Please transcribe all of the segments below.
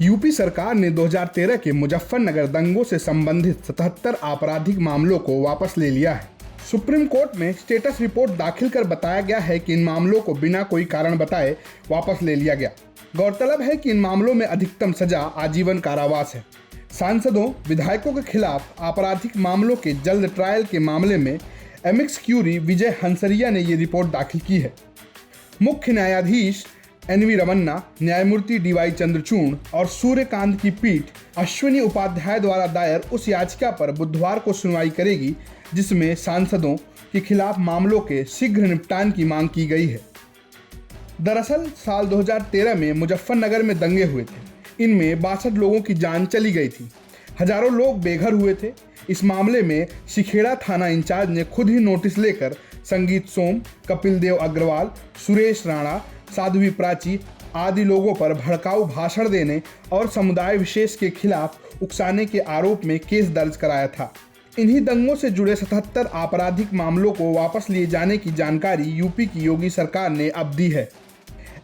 UP सरकार ने 2013 के मुजफ्फरनगर दंगों से संबंधित 77 आपराधिक मामलों को वापस ले लिया है। सुप्रीम कोर्ट में स्टेटस रिपोर्ट दाखिल कर बताया गया है कि इन मामलों को बिना कोई कारण बताए वापस ले लिया गया। गौरतलब है कि इन मामलों में अधिकतम सजा आजीवन कारावास है। सांसदों, विधायकों के खिलाफ आपराधिक मामलों के जल्द ट्रायल के मामले में एमिक्स क्यूरी विजय हंसरिया ने ये रिपोर्ट दाखिल की है। मुख्य न्यायाधीश NV रमन्ना, न्यायमूर्ति DY चंद्रचूड़ और सूर्यकांत की पीठ अश्विनी उपाध्याय द्वारा दायर उस याचिका पर बुधवार को सुनवाई करेगी जिसमें सांसदों के खिलाफ मामलों के शीघ्र निपटान की मांग की गई है। दरअसल साल 2013 में मुजफ्फरनगर में दंगे हुए थे। इनमें 62 लोगों की जान चली गई थी। हजारों लोग बेघर हुए थे। इस मामले में सिखेड़ा थाना इंचार्ज ने खुद ही नोटिस लेकर संगीत सोम, कपिल देव अग्रवाल, सुरेश राणा, साध्वी प्राची आदि लोगों पर भड़काऊ भाषण देने और समुदाय विशेष के खिलाफ उकसाने के आरोप में केस दर्ज कराया था। इन्हीं दंगों से जुड़े 77 आपराधिक मामलों को वापस लिए जाने की जानकारी यूपी की योगी सरकार ने अब दी है।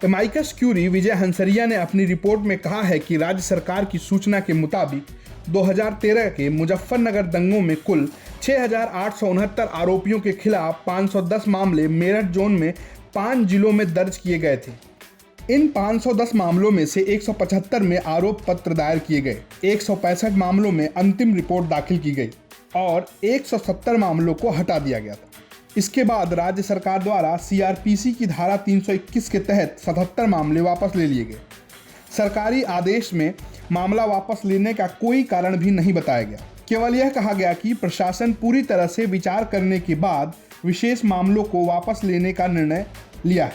एमिकस क्यूरी विजय हंसरिया ने अपनी रिपोर्ट में कहा है कि राज्य सरकार की सूचना के मुताबिक 2013 के मुजफ्फरनगर दंगों में कुल 6,869 आरोपियों के खिलाफ 510 मामले मेरठ जोन में 5 जिलों में दर्ज किए गए थे। इन 510 मामलों में से 175 में आरोप पत्र दायर किए गए, 165 मामलों में अंतिम रिपोर्ट दाखिल की गई और 170 मामलों को हटा दिया गया था। इसके बाद राज्य सरकार द्वारा CRPC की धारा 321 के तहत 77 मामले वापस ले लिए गए। सरकारी आदेश में मामला वापस लेने का कोई कारण भी नहीं बताया गया। केवल यह कहा गया कि प्रशासन पूरी तरह से विचार करने के बाद विशेष मामलों को वापस लेने का निर्णय लिया है।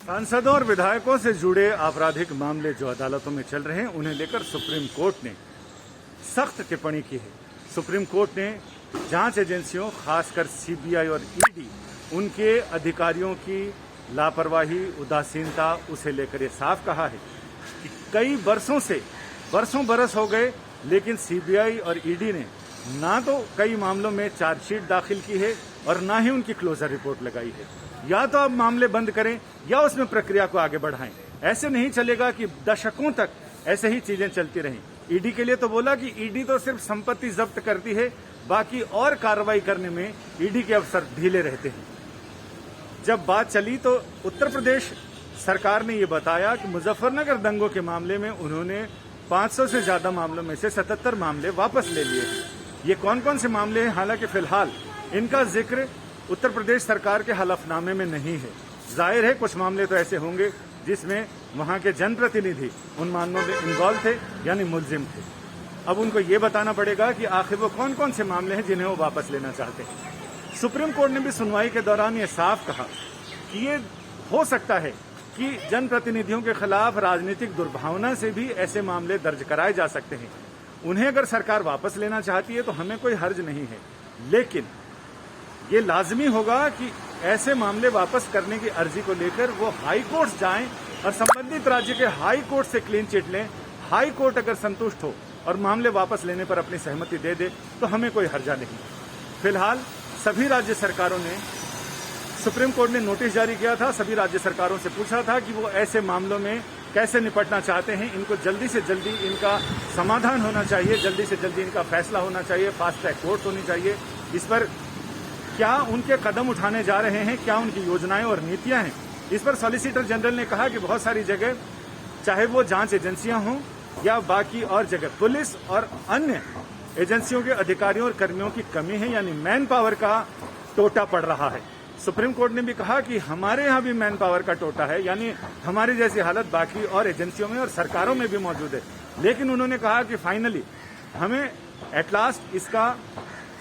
सांसदों और विधायकों से जुड़े आपराधिक मामले जो अदालतों में चल रहे हैं उन्हें लेकर सुप्रीम कोर्ट ने सख्त टिप्पणी की है। सुप्रीम कोर्ट ने जांच एजेंसियों, खासकर CBI और ED, उनके अधिकारियों की लापरवाही, उदासीनता उसे लेकर ये साफ कहा है कि कई बरसों बरस हो गए लेकिन CBI और ED ने ना तो कई मामलों में चार्जशीट दाखिल की है और ना ही उनकी क्लोजर रिपोर्ट लगाई है। या तो अब मामले बंद करें या उसमें प्रक्रिया को आगे बढ़ाएं। ऐसे नहीं चलेगा कि दशकों तक ऐसे ही चीजें चलती रहें। ED के लिए तो बोला कि ED तो सिर्फ संपत्ति जब्त करती है, बाकी और कार्रवाई करने में ED के अफसर ढीले रहते हैं। जब बात चली तो उत्तर प्रदेश सरकार ने ये बताया कि मुजफ्फरनगर दंगों के मामले में उन्होंने 500 से ज्यादा मामलों में से 77 मामले वापस ले लिए। ये कौन कौन से मामले हैं? हालांकि फिलहाल इनका जिक्र उत्तर प्रदेश सरकार के हलफनामे में नहीं है। जाहिर है कुछ मामले तो ऐसे होंगे जिसमें वहां के जनप्रतिनिधि उन मामलों में इन्वॉल्व थे, यानी मुलजिम थे। अब उनको ये बताना पड़ेगा कि आखिर वो कौन कौन से मामले हैं जिन्हें वो वापस लेना चाहते हैं। सुप्रीम कोर्ट ने भी सुनवाई के दौरान ये साफ कहा कि ये हो सकता है कि जनप्रतिनिधियों के खिलाफ राजनीतिक दुर्भावना से भी ऐसे मामले दर्ज कराए जा सकते हैं। उन्हें अगर सरकार वापस लेना चाहती है तो हमें कोई हर्ज नहीं है, लेकिन ये लाजमी होगा कि ऐसे मामले वापस करने की अर्जी को लेकर वो हाई कोर्ट जाएं और संबंधित राज्य के हाई कोर्ट से क्लीन चिट लें। हाई कोर्ट अगर संतुष्ट हो और मामले वापस लेने पर अपनी सहमति दे दे तो हमें कोई हर्जा नहीं। फिलहाल सभी राज्य सरकारों ने, सुप्रीम कोर्ट ने नोटिस जारी किया था, सभी राज्य सरकारों से पूछा था कि वो ऐसे मामलों में कैसे निपटना चाहते हैं। इनको जल्दी से जल्दी इनका समाधान होना चाहिए, जल्दी से जल्दी इनका फैसला होना चाहिए, फास्ट ट्रैक कोर्ट होनी चाहिए। इस पर क्या उनके कदम उठाने जा रहे हैं, क्या उनकी योजनाएं और नीतियां हैं, इस पर सॉलिसिटर जनरल ने कहा कि बहुत सारी जगह, चाहे वो जांच एजेंसियां हों या बाकी और जगह, पुलिस और अन्य एजेंसियों के अधिकारियों और कर्मियों की कमी है, यानी मैन पावर का टोटा पड़ रहा है। सुप्रीम कोर्ट ने भी कहा कि हमारे यहाँ भी मैन पावर का टोटा है, यानी हमारी जैसी हालत बाकी और एजेंसियों में और सरकारों में भी मौजूद है। लेकिन उन्होंने कहा कि फाइनली हमें एट लास्ट इसका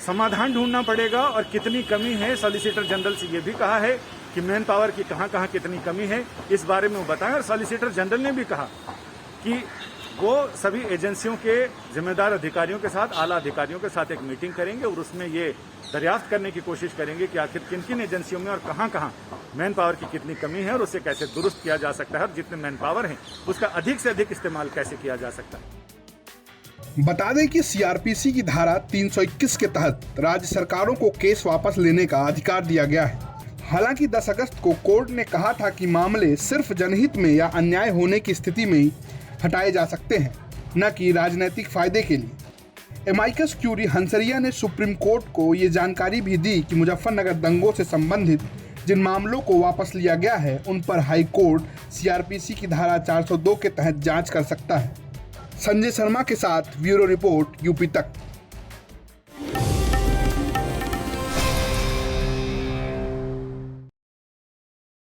समाधान ढूंढना पड़ेगा और कितनी कमी है, सॉलिसिटर जनरल से ये भी कहा है कि मैन पावर की कहाँ कहाँ कितनी कमी है, इस बारे में वो बताएं। और सॉलिसिटर जनरल ने भी कहा कि वो सभी एजेंसियों के जिम्मेदार अधिकारियों के साथ, आला अधिकारियों के साथ एक मीटिंग करेंगे और उसमें ये दरियाफ्त करने की कोशिश करेंगे कि आखिर किन किन एजेंसियों में और कहाँ कहाँ मैन पावर की कितनी कमी है और उसे कैसे दुरुस्त किया जा सकता है और जितने मैन पावर है उसका अधिक से अधिक इस्तेमाल कैसे किया जा सकता है। बता दें कि CRPC की धारा 321 के तहत राज्य सरकारों को केस वापस लेने का अधिकार दिया गया है। हालांकि 10 अगस्त को कोर्ट ने कहा था कि मामले सिर्फ जनहित में या अन्याय होने की स्थिति में ही हटाए जा सकते हैं, न कि राजनीतिक फायदे के लिए। एमाइकस क्यूरी हंसरिया ने सुप्रीम कोर्ट को ये जानकारी भी दी कि मुजफ्फरनगर दंगों से संबंधित जिन मामलों को वापस लिया गया है उन पर हाई कोर्ट सीआरपीसी की धारा 402 के तहत जांच कर सकता है। संजय शर्मा के साथ ब्यूरो रिपोर्ट, यूपी तक।